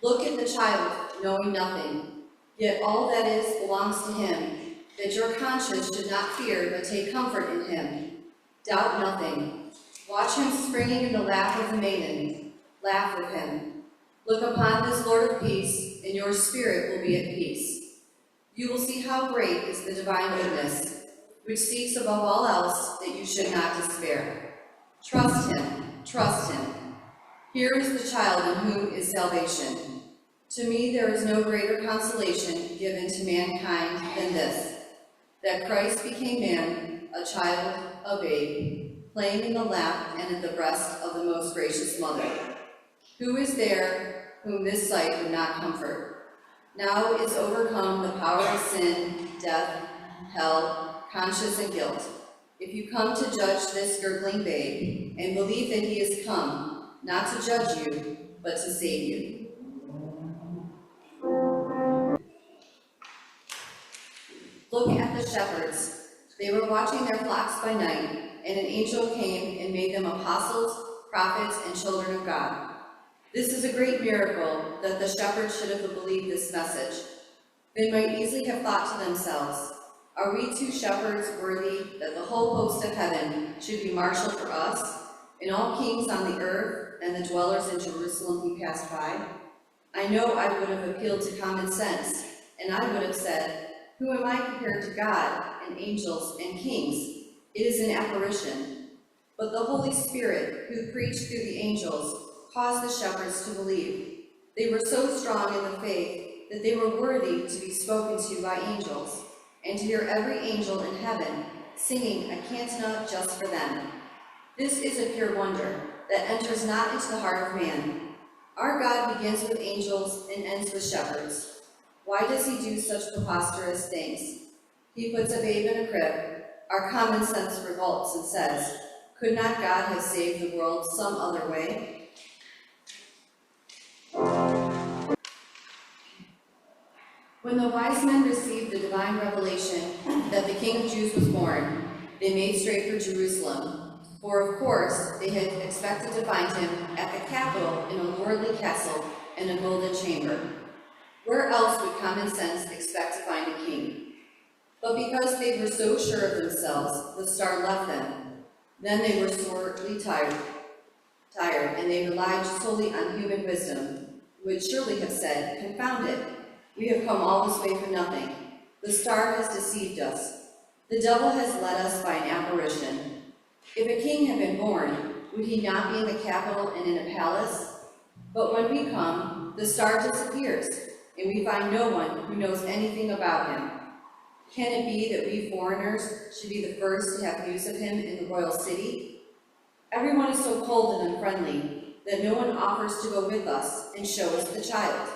Look at the child, knowing nothing, yet all that is belongs to him, that your conscience should not fear, but take comfort in him. Doubt nothing. Watch him springing in the lap of the maiden. Laugh with him. Look upon this Lord of peace, and your spirit will be at peace. You will see how great is the divine goodness, which seeks above all else that you should not despair. Trust him, trust him. Here is the child in whom is salvation. To me there is no greater consolation given to mankind than this, that Christ became man, a child, a babe, playing in the lap and at the breast of the most gracious mother. Who is there whom this sight would not comfort? Now is overcome the power of sin, death, hell, conscience, and guilt. If you come to judge this gurgling babe, and believe that he is come, not to judge you, but to save you. Look at the shepherds. They were watching their flocks by night, and an angel came and made them apostles, prophets, and children of God. This is a great miracle that the shepherds should have believed this message. They might easily have thought to themselves, are we two shepherds worthy that the whole host of heaven should be marshaled for us, and all kings on the earth and the dwellers in Jerusalem who passed by? I know I would have appealed to common sense, and I would have said, who am I compared to God and angels and kings? It is an apparition. But the Holy Spirit, who preached through the angels, caused the shepherds to believe. They were so strong in the faith that they were worthy to be spoken to by angels, and to hear every angel in heaven singing a cantina just for them. This is a pure wonder that enters not into the heart of man. Our God begins with angels and ends with shepherds. Why does he do such preposterous things? He puts a babe in a crib. Our common sense revolts and says, could not God have saved the world some other way? When the wise men received the divine revelation that the King of Jews was born, they made straight for Jerusalem, for of course they had expected to find him at the capital in a lordly castle and a golden chamber. Where else would common sense expect to find a king? But because they were so sure of themselves, the star left them. Then they were sorely tired, and they relied solely on human wisdom, who would surely have said, confound it, we have come all this way for nothing. The star has deceived us. The devil has led us by an apparition. If a king had been born, would he not be in the capital and in a palace? But when we come, the star disappears, and we find no one who knows anything about him. Can it be that we foreigners should be the first to have news of him in the royal city? Everyone is so cold and unfriendly that no one offers to go with us and show us the child.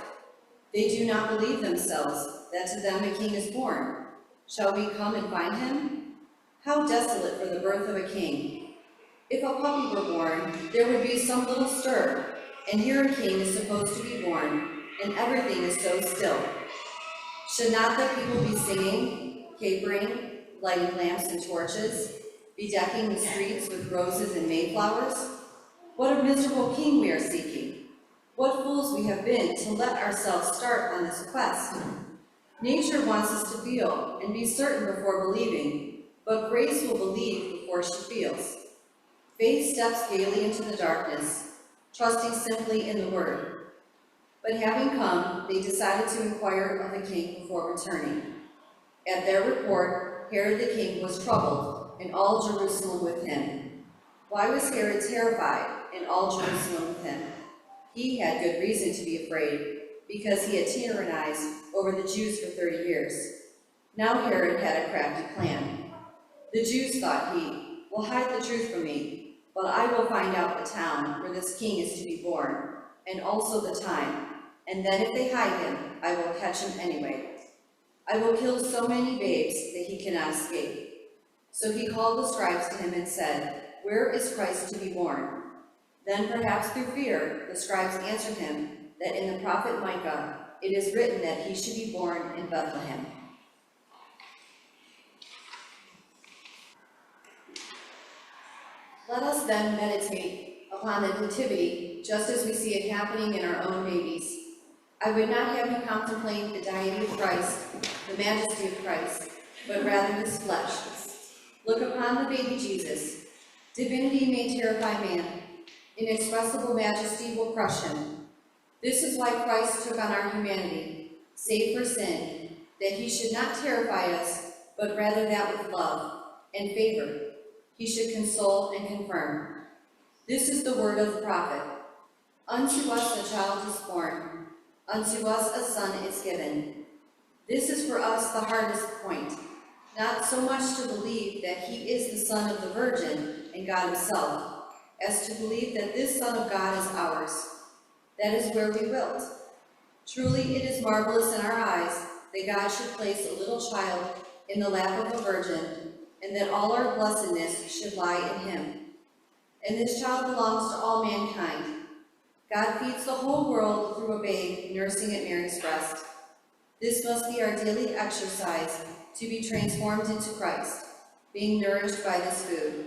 They do not believe themselves that to them a king is born. Shall we come and find him? How desolate for the birth of a king. If a puppy were born, there would be some little stir, and here a king is supposed to be born, and everything is so still. Should not the people be singing, capering, lighting lamps and torches, bedecking the streets with roses and mayflowers? What a miserable king we are seeking. What fools we have been to let ourselves start on this quest. Nature wants us to feel and be certain before believing, but grace will believe before she feels. Faith steps gaily into the darkness, trusting simply in the word. But having come, they decided to inquire of the king before returning. At their report, Herod the king was troubled, and all Jerusalem with him. Why was Herod terrified, and all Jerusalem with him? He had good reason to be afraid, because he had tyrannized over the Jews for 30 years. Now Herod had a crafty plan. The Jews, thought he, will hide the truth from me, but I will find out the town where this king is to be born, and also the time, and then if they hide him, I will catch him anyway. I will kill so many babes that he cannot escape. So he called the scribes to him and said, where is Christ to be born? Then perhaps through fear, the scribes answered him that in the prophet Micah, it is written that he should be born in Bethlehem. Let us then meditate upon the nativity, just as we see it happening in our own babies. I would not have you contemplate the deity of Christ, the majesty of Christ, but rather his flesh. Look upon the baby Jesus. Divinity may terrify man. Inexpressible majesty will crush him. This is why Christ took on our humanity, save for sin, that he should not terrify us, but rather that with love and favor he should console and confirm. This is the word of the prophet. Unto us a child is born, unto us a son is given. This is for us the hardest point, not so much to believe that he is the Son of the Virgin and God himself, as to believe that this Son of God is ours. That is where we wilt. Truly it is marvelous in our eyes that God should place a little child in the lap of a virgin, and that all our blessedness should lie in him. And this child belongs to all mankind. God feeds the whole world through a babe nursing at Mary's breast. This must be our daily exercise to be transformed into Christ, being nourished by this food.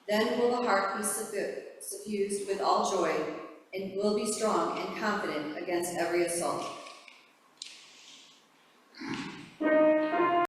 Then will the heart be suffused with all joy, and will be strong and confident against every assault.